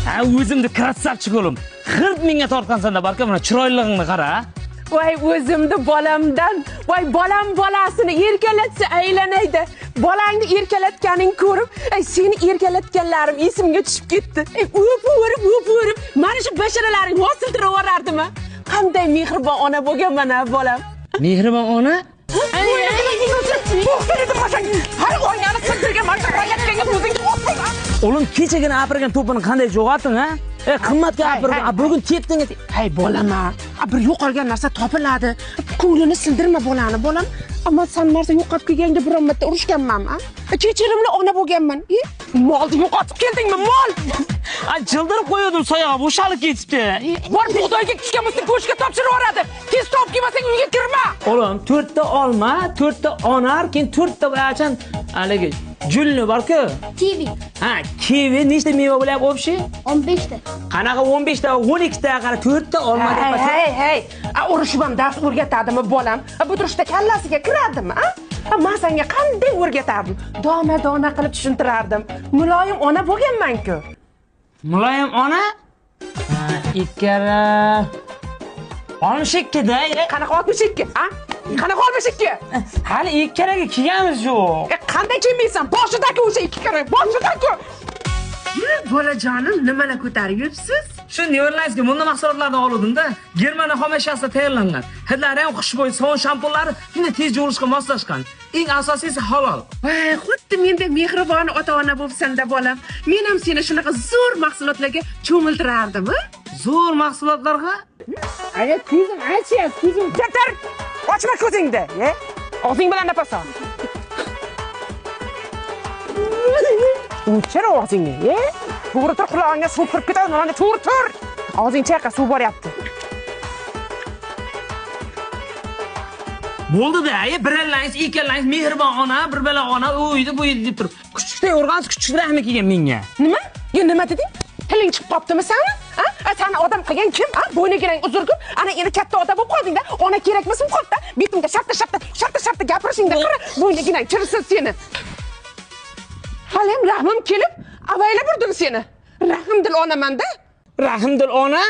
O'zimni krassavchi o'g'lim. 40 mingga tortqansanda barka mana chiroylig'ingni qara. Voy o'zimni bolamdan, voy bolam bolasini erkalatsa aylanaydi. Bolangni erkalatganing ko'rib, seni erkalatganlarim esimga tushib ketdi. O'p-o'rib, mana shu basharalaring hosiltirib yuborardimi? Qanday mehribon ona bo'lganman a bolam. Mehribon ona? Har o'ynani sindirgan mana rayatganga o'zingni o'tmaydi. O'g'lim kechagina apirgan to'pini qanday jo'g'atding, ha? Qimmatga apirgan, bugun tepding. Hay bolama, bir yo'qolgan narsa topiladi. Ko'nglini sindirma bolani, bolam. Ammo sen narsa yo'qotib kelganda biron marta urushganman-a? Kechirimli ona bo'lganman. Molni yo'qotib keldingmi, mol? Childirib qo'ydim soyog'i, bo'shalib ketibdi. Bor bug'doyga tushgan bo'lsa go'shtga topshirib yuboradi. Tez top kelmasang uyga kirma. O'g'lim, 4 ta olma, 4 ta onar, keyin 4 ta bo'yachan haligi julni bor-ku. Kivi. Ha, kivi nechta meva bo'lyapti o'pshi? 15 ta. Qanaqa 15 ta, 12 ta, qara 4 ta olma deb. Hey. Urushib ham dars o'rgatadimi bolam? Bu turishda kallasiga kiradimi, a? Men senga qanday o'rgatardim? Dona-dona qilib tushuntirardim. Muloyim ona bo'lganman-ku. Muloyim ona? Ikkara 62 da. Qanaqa 62, a? Qanaqa 62? Hali ikkaraga kelganmiz yo'q. Qanday kelmaysan? Boshidagi o'sha 2 kara, boshidagi. Bolajonim, nimalar ko'tarib yuribsiz? Shu Neverlandsga bunday mahsulotlardan oldim-da. Germaniya xomashiyasida tayyorlangan. Hidlari ham xushbo'y sovun shampunlari shunday tez yuvilishga moslashgan. Eng asosiysi halol. Voy, xuddi mendek mehribon ota-ona bo'lsanda bolam. Men ham seni shunaqa zo'r mahsulotlarga cho'miltirardim, a? Zo'r mahsulotlarga? Aya, ko'zim achyapti, ko'zim. Ketar! Ochma ko'zingni, og'zing bilan nafas ol. O'chir og'zingni, to'g'ri tur, qulog'ingga suv kirib ketadi, mana to'g'ri tur. Og'zing chayqa, suv boryapti. Bo'ldi-da, birallangiz, ikkalangiz mehribon ona, bir bala ona, uyda bu uyda deb turib. Kuchukday o'rgansiz, kuchuklarmi kelgan menga? Nima? Nima deding? Tiling chiqib qoptimi seni? Seni odam qilgan kim? Bo'ynigiring uzurgib, ana endi katta odam bo'lib qolding-da. Ona kerakmas bu qopda. Betimga shartta gapirishingda qara, bo'ynigiring chirsin seni. Halim rahmim kelib, avaylab urdim seni. Rahmdil onaman-da. Rahmdil ona?